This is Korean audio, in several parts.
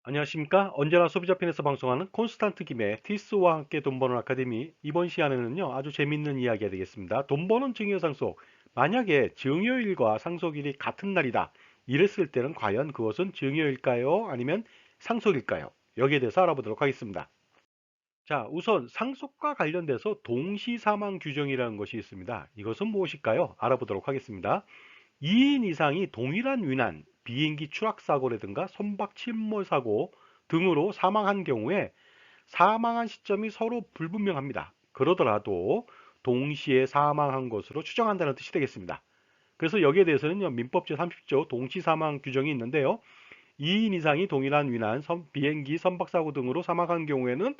안녕하십니까? 언제나 소비자 편에서 방송하는 콘스탄트 김의 티스와 함께 돈 버는 아카데미. 이번 시간에는요, 아주 재밌는 이야기가 되겠습니다. 돈 버는 증여 상속. 만약에 증여일과 상속일이 같은 날이다. 이랬을 때는 과연 그것은 증여일까요? 아니면 상속일까요? 여기에 대해서 알아보도록 하겠습니다. 자, 우선 상속과 관련돼서 동시 사망 규정이라는 것이 있습니다. 이것은 무엇일까요? 알아보도록 하겠습니다. 2인 이상이 동일한 위난, 비행기 추락 사고라든가 선박 침몰 사고 등으로 사망한 경우에 사망한 시점이 서로 불분명합니다. 그러더라도 동시에 사망한 것으로 추정한다는 뜻이 되겠습니다. 그래서 여기에 대해서는요, 민법 제30조 동시사망 규정이 있는데요. 2인 이상이 동일한 위난, 비행기, 선박사고 등으로 사망한 경우에는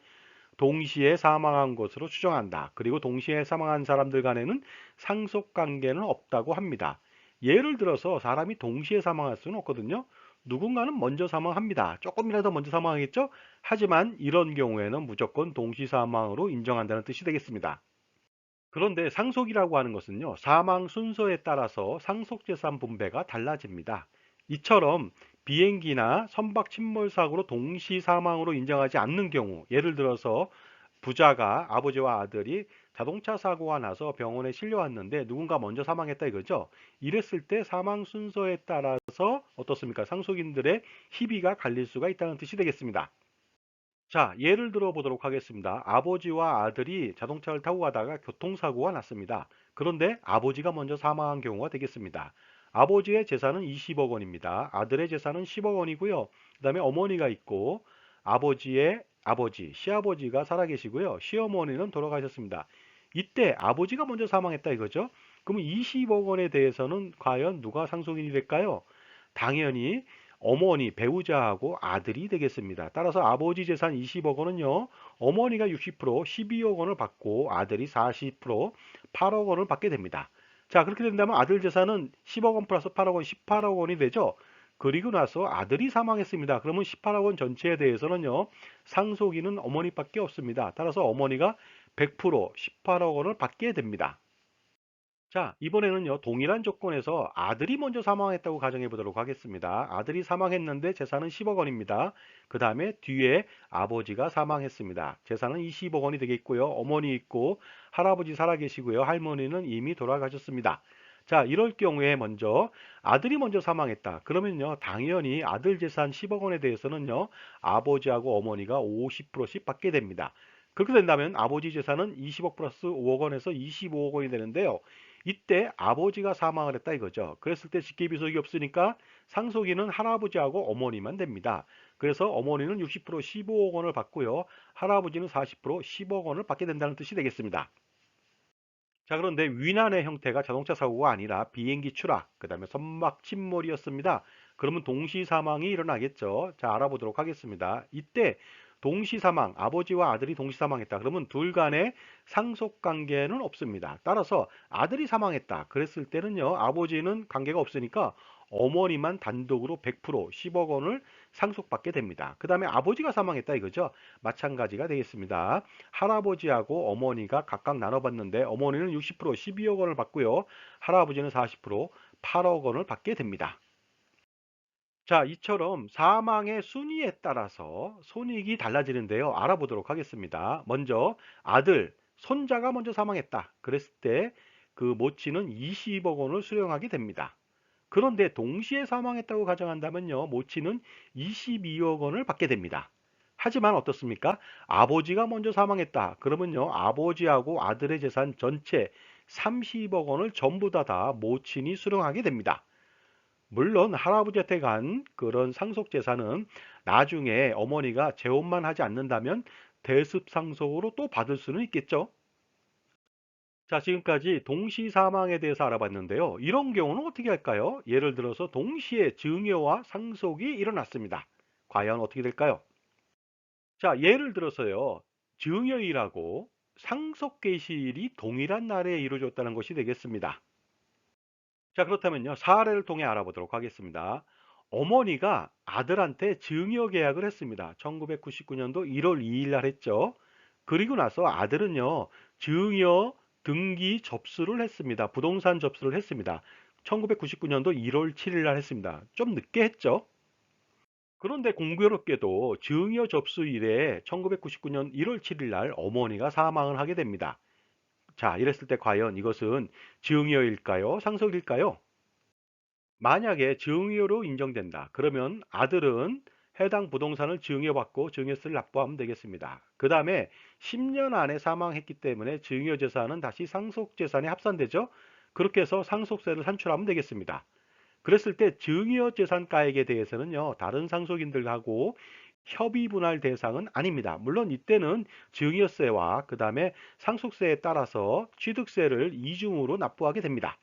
동시에 사망한 것으로 추정한다. 그리고 동시에 사망한 사람들 간에는 상속 관계는 없다고 합니다. 예를 들어서 사람이 동시에 사망할 수는 없거든요. 누군가는 먼저 사망합니다. 조금이라도 먼저 사망하겠죠? 하지만 이런 경우에는 무조건 동시 사망으로 인정한다는 뜻이 되겠습니다. 그런데 상속이라고 하는 것은요, 사망 순서에 따라서 상속재산 분배가 달라집니다. 이처럼 비행기나 선박 침몰 사고로 동시 사망으로 인정하지 않는 경우, 예를 들어서 부자가 아버지와 아들이 자동차 사고가 나서 병원에 실려왔는데 누군가 먼저 사망했다 이거죠. 이랬을 때 사망 순서에 따라서 어떻습니까? 상속인들의 희비가 갈릴 수가 있다는 뜻이 되겠습니다. 자, 예를 들어 보도록 하겠습니다. 아버지와 아들이 자동차를 타고 가다가 교통사고가 났습니다. 그런데 아버지가 먼저 사망한 경우가 되겠습니다. 아버지의 재산은 20억 원입니다. 아들의 재산은 10억 원이고요. 그다음에 어머니가 있고 아버지의 아버지, 시아버지가 살아계시고요. 시어머니는 돌아가셨습니다. 이때 아버지가 먼저 사망했다 이거죠. 그러면 20억 원에 대해서는 과연 누가 상속인이 될까요? 당연히 어머니, 배우자하고 아들이 되겠습니다. 따라서 아버지 재산 20억 원은요, 어머니가 60%, 12억 원을 받고 아들이 40%, 8억 원을 받게 됩니다. 자, 그렇게 된다면 아들 재산은 10억 원 플러스 8억 원, 18억 원이 되죠. 그리고 나서 아들이 사망했습니다. 그러면 18억 원 전체에 대해서는요, 상속인은 어머니밖에 없습니다. 따라서 어머니가 100% 18억 원을 받게 됩니다. 자, 이번에는요, 동일한 조건에서 아들이 먼저 사망했다고 가정해 보도록 하겠습니다. 아들이 사망했는데 재산은 10억 원입니다. 그 다음에 뒤에 아버지가 사망했습니다. 재산은 20억 원이 되겠고요. 어머니 있고 할아버지 살아계시고요. 할머니는 이미 돌아가셨습니다. 자, 이럴 경우에 먼저 아들이 먼저 사망했다. 그러면요, 당연히 아들 재산 10억 원에 대해서는요, 아버지하고 어머니가 50%씩 받게 됩니다. 그렇게 된다면 아버지 재산은 20억 플러스 5억 원에서 25억 원이 되는데요. 이때 아버지가 사망을 했다 이거죠. 그랬을 때 직계비속이 없으니까 상속인은 할아버지하고 어머니만 됩니다. 그래서 어머니는 60% 15억 원을 받고요. 할아버지는 40% 10억 원을 받게 된다는 뜻이 되겠습니다. 자, 그런데 위난의 형태가 자동차 사고가 아니라 비행기 추락, 그 다음에 선박 침몰이었습니다. 그러면 동시 사망이 일어나겠죠. 자, 알아보도록 하겠습니다. 이때 동시 사망, 아버지와 아들이 동시 사망했다. 그러면 둘 간의 상속 관계는 없습니다. 따라서 아들이 사망했다. 그랬을 때는요, 아버지는 관계가 없으니까 어머니만 단독으로 100% 10억 원을 상속받게 됩니다. 그 다음에 아버지가 사망했다 이거죠. 마찬가지가 되겠습니다. 할아버지하고 어머니가 각각 나눠봤는데 어머니는 60% 12억 원을 받고요. 할아버지는 40% 8억 원을 받게 됩니다. 자, 이처럼 사망의 순위에 따라서 손익이 달라지는데요. 알아보도록 하겠습니다. 먼저 아들, 손자가 먼저 사망했다. 그랬을 때 그 모친은 20억 원을 수령하게 됩니다. 그런데 동시에 사망했다고 가정한다면요. 모친은 22억 원을 받게 됩니다. 하지만 어떻습니까? 아버지가 먼저 사망했다. 그러면요. 아버지하고 아들의 재산 전체 30억 원을 전부 다 모친이 수령하게 됩니다. 물론 할아버지한테 간 그런 상속 재산은 나중에 어머니가 재혼만 하지 않는다면 대습 상속으로 또 받을 수는 있겠죠. 자, 지금까지 동시 사망에 대해서 알아봤는데요. 이런 경우는 어떻게 할까요? 예를 들어서 동시에 증여와 상속이 일어났습니다. 과연 어떻게 될까요? 자, 예를 들어서요. 증여일하고 상속 개시일이 동일한 날에 이루어졌다는 것이 되겠습니다. 자, 그렇다면요. 사례를 통해 알아보도록 하겠습니다. 어머니가 아들한테 증여 계약을 했습니다. 1999년도 1월 2일 날 했죠. 그리고 나서 아들은요. 증여 등기 접수를 했습니다. 부동산 접수를 했습니다. 1999년도 1월 7일 날 했습니다. 좀 늦게 했죠. 그런데 공교롭게도 증여 접수 이래 1999년 1월 7일 날 어머니가 사망을 하게 됩니다. 자, 이랬을 때 과연 이것은 증여일까요? 상속일까요? 만약에 증여로 인정된다. 그러면 아들은 해당 부동산을 증여받고 증여세를 납부하면 되겠습니다. 그 다음에 10년 안에 사망했기 때문에 증여재산은 다시 상속재산에 합산되죠. 그렇게 해서 상속세를 산출하면 되겠습니다. 그랬을 때 증여재산가액에 대해서는요, 다른 상속인들하고 협의 분할 대상은 아닙니다. 물론 이때는 증여세와 그 다음에 상속세에 따라서 취득세를 이중으로 납부하게 됩니다.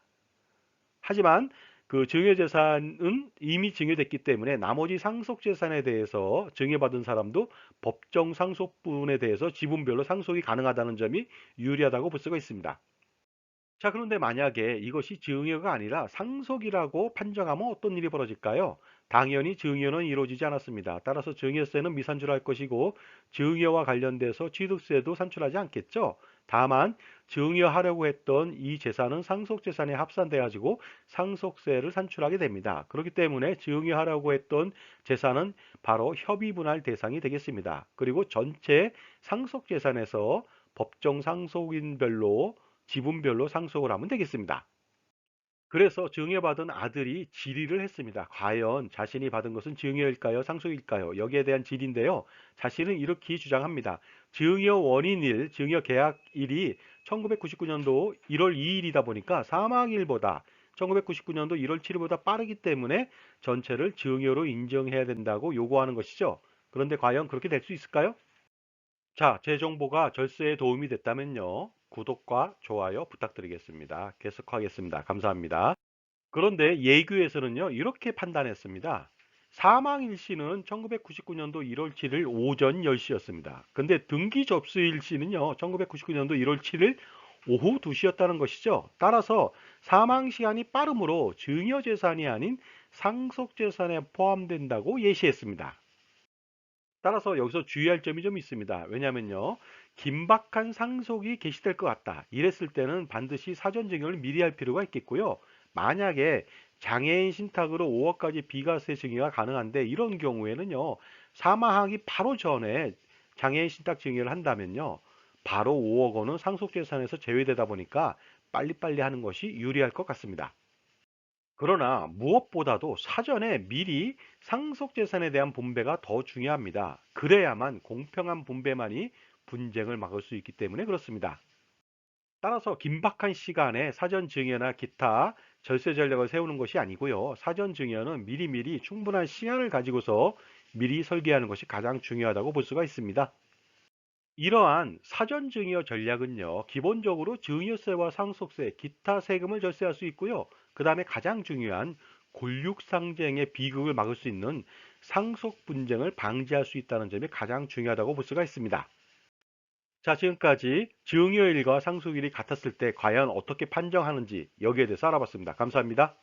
하지만 그 증여재산은 이미 증여됐기 때문에 나머지 상속재산에 대해서 증여받은 사람도 법정 상속분에 대해서 지분별로 상속이 가능하다는 점이 유리하다고 볼 수가 있습니다. 자, 그런데 만약에 이것이 증여가 아니라 상속이라고 판정하면 어떤 일이 벌어질까요? 당연히 증여는 이루어지지 않았습니다. 따라서 증여세는 미산출할 것이고 증여와 관련돼서 취득세도 산출하지 않겠죠. 다만 증여하려고 했던 이 재산은 상속재산에 합산돼 가지고 상속세를 산출하게 됩니다. 그렇기 때문에 증여하려고 했던 재산은 바로 협의분할 대상이 되겠습니다. 그리고 전체 상속재산에서 법정 상속인별로 지분별로 상속을 하면 되겠습니다. 그래서 증여받은 아들이 질의를 했습니다. 과연 자신이 받은 것은 증여일까요? 상속일까요? 여기에 대한 질의인데요. 자신은 이렇게 주장합니다. 증여 원인일, 증여 계약일이 1999년도 1월 2일이다 보니까 사망일보다 1999년도 1월 7일보다 빠르기 때문에 전체를 증여로 인정해야 된다고 요구하는 것이죠. 그런데 과연 그렇게 될 수 있을까요? 자, 제 정보가 절세에 도움이 됐다면요. 구독과 좋아요 부탁드리겠습니다. 계속하겠습니다. 감사합니다. 그런데 예규에서는요, 이렇게 판단했습니다. 사망 일시는 1999년도 1월 7일 오전 10시였습니다. 근데 등기 접수 일시는요, 1999년도 1월 7일 오후 2시였다는 것이죠. 따라서 사망 시간이 빠르므로 증여재산이 아닌 상속재산에 포함된다고 예시했습니다. 따라서 여기서 주의할 점이 좀 있습니다. 왜냐면요, 긴박한 상속이 개시될 것 같다. 이랬을 때는 반드시 사전 증여를 미리 할 필요가 있겠고요. 만약에 장애인 신탁으로 5억까지 비과세 증여가 가능한데 이런 경우에는요, 사망하기 바로 전에 장애인 신탁 증여를 한다면요, 바로 5억 원은 상속재산에서 제외되다 보니까 빨리빨리 하는 것이 유리할 것 같습니다. 그러나 무엇보다도 사전에 미리 상속재산에 대한 분배가 더 중요합니다. 그래야만 공평한 분배만이 분쟁을 막을 수 있기 때문에 그렇습니다. 따라서 긴박한 시간에 사전 증여나 기타 절세 전략을 세우는 것이 아니고요. 사전 증여는 미리미리 충분한 시간을 가지고서 미리 설계하는 것이 가장 중요하다고 볼 수가 있습니다. 이러한 사전 증여 전략은요, 기본적으로 증여세와 상속세, 기타 세금을 절세할 수 있고요. 그 다음에 가장 중요한 권력상쟁의 비극을 막을 수 있는 상속 분쟁을 방지할 수 있다는 점이 가장 중요하다고 볼 수가 있습니다. 자, 지금까지 증여일과 상속일이 같았을 때 과연 어떻게 판정하는지 여기에 대해서 알아봤습니다. 감사합니다.